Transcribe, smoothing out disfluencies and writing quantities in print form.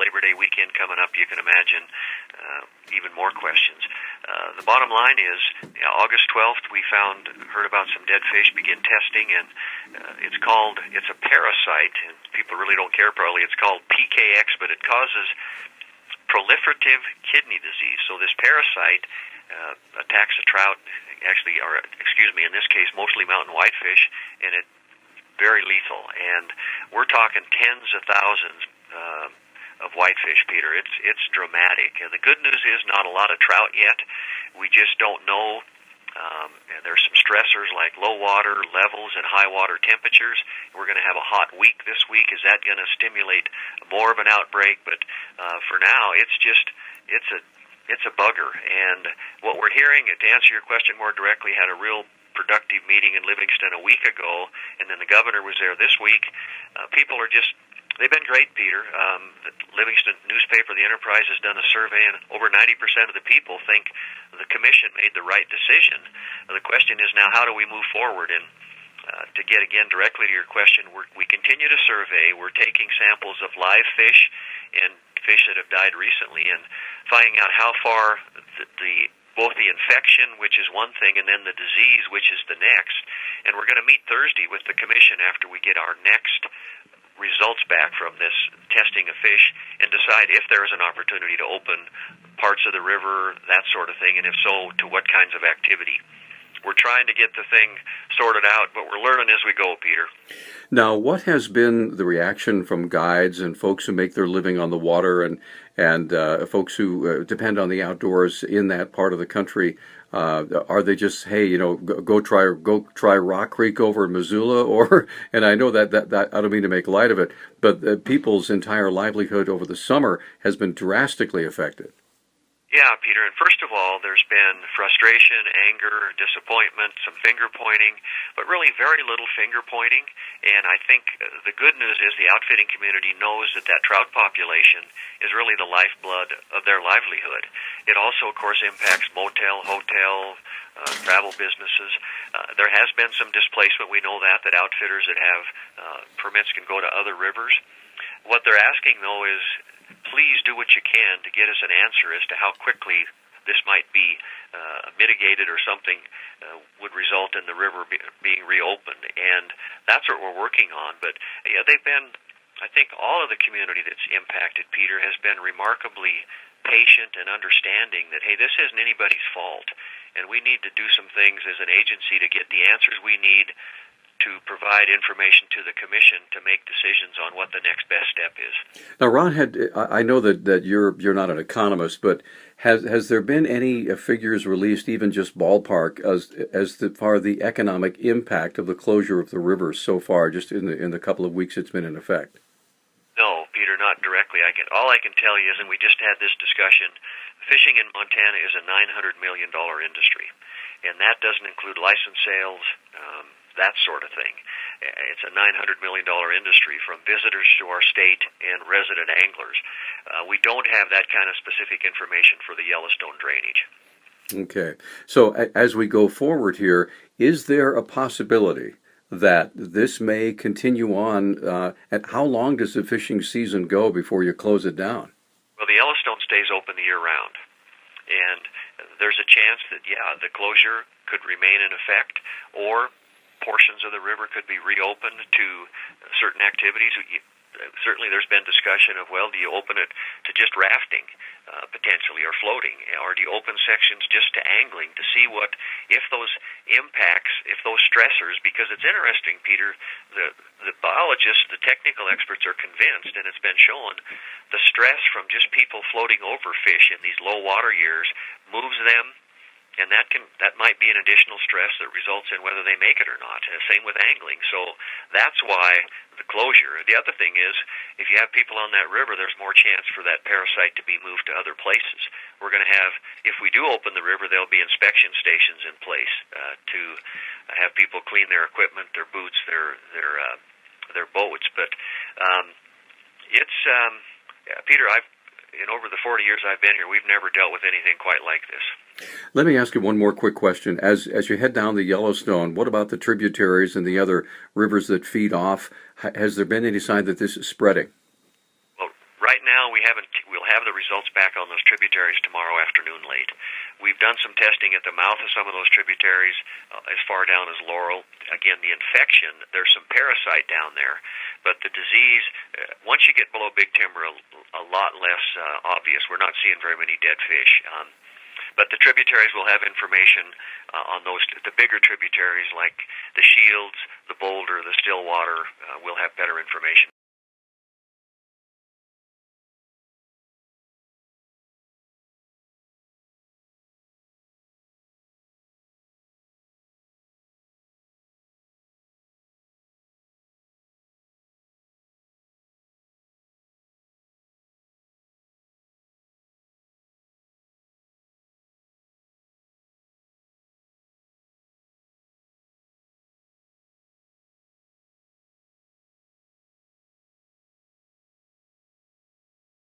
Labor Day weekend coming up, you can imagine even more questions. The bottom line is, August 12th, we heard about some dead fish, begin testing, and it's a parasite, and people really don't care probably. It's called PKX, but it causes proliferative kidney disease. So this parasite attacks the trout, in this case, mostly mountain whitefish, and it's very lethal. And we're talking tens of thousands of whitefish, Peter. It's dramatic. And the good news is not a lot of trout yet. We just don't know. And there's some stressors like low water levels and high water temperatures. We're going to have a hot week this week. Is that going to stimulate more of an outbreak? But for now, it's a bugger. And what we're hearing, to answer your question more directly, had a real productive meeting in Livingston a week ago, and then the governor was there this week. People are they've been great, Peter. The Livingston newspaper, The Enterprise, has done a survey, and over 90% of the people think the commission made the right decision. The question is now, how do we move forward? And to get again directly to your question, we continue to survey. We're taking samples of live fish and fish that have died recently and finding out how far both the infection, which is one thing, and then the disease, which is the next. And we're going to meet Thursday with the commission after we get our next results back from this testing of fish and decide if there is an opportunity to open parts of the river, that sort of thing, and if so, to what kinds of activity. We're trying to get the thing sorted out, but we're learning as we go, Peter. Now, what has been the reaction from guides and folks who make their living on the water and folks who depend on the outdoors in that part of the country? Are they just, hey, go try Rock Creek over in Missoula, or? And I know that I don't mean to make light of it, but people's entire livelihood over the summer has been drastically affected. Yeah, Peter, and first of all, there's been frustration, anger, disappointment, some finger pointing, but really very little finger pointing. And I think the good news is the outfitting community knows that trout population is really the lifeblood of their livelihood. It also, of course, impacts motel, hotel, travel businesses. There has been some displacement. We know that outfitters that have permits can go to other rivers. What they're asking, though, is please do what you can to get us an answer as to how quickly this might be mitigated or something would result in the river being reopened. And that's what we're working on. But they've been, I think all of the community that's impacted, Peter, has been remarkably patient and understanding that, hey, this isn't anybody's fault. And we need to do some things as an agency to get the answers we need to provide information to the commission to make decisions on what the next best step is. Now, Ron, I know that you're not an economist, but has there been any figures released, even just ballpark, as far as the economic impact of the closure of the river so far, just in the couple of weeks it's been in effect? No, Peter, not directly. All I can tell you is, and we just had this discussion, fishing in Montana is a $900 million industry, and that doesn't include license sales, that sort of thing. It's a $900 million industry from visitors to our state and resident anglers. We don't have that kind of specific information for the Yellowstone drainage. Okay. So as we go forward here, is there a possibility that this may continue on? And how long does the fishing season go before you close it down? Well, the Yellowstone stays open the year round. And there's a chance that, the closure could remain in effect, or portions of the river could be reopened to certain activities. Certainly there's been discussion of, well, do you open it to just rafting, potentially, or floating, or do you open sections just to angling to see if those impacts, if those stressors, because it's interesting, Peter, the biologists, the technical experts are convinced, and it's been shown, the stress from just people floating over fish in these low water years moves them. And that might be an additional stress that results in whether they make it or not. Same with angling. So that's why the closure. The other thing is, if you have people on that river, there's more chance for that parasite to be moved to other places. We're going to have, if we do open the river, there'll be inspection stations in place to have people clean their equipment, their boots, their boats. But Peter, over the 40 years I've been here, we've never dealt with anything quite like this. Let me ask you one more quick question. As you head down the Yellowstone, what about the tributaries and the other rivers that feed off? Has there been any sign that this is spreading? Well, Right now, we haven't. We'll have the results back on those tributaries tomorrow afternoon late. We've done some testing at the mouth of some of those tributaries, as far down as Laurel. Again, the infection, there's some parasite down there, but the disease, once you get below Big Timber, a lot less obvious. We're not seeing very many dead fish. But the tributaries will have information on those. The bigger tributaries like the Shields, the Boulder, the Stillwater will have better information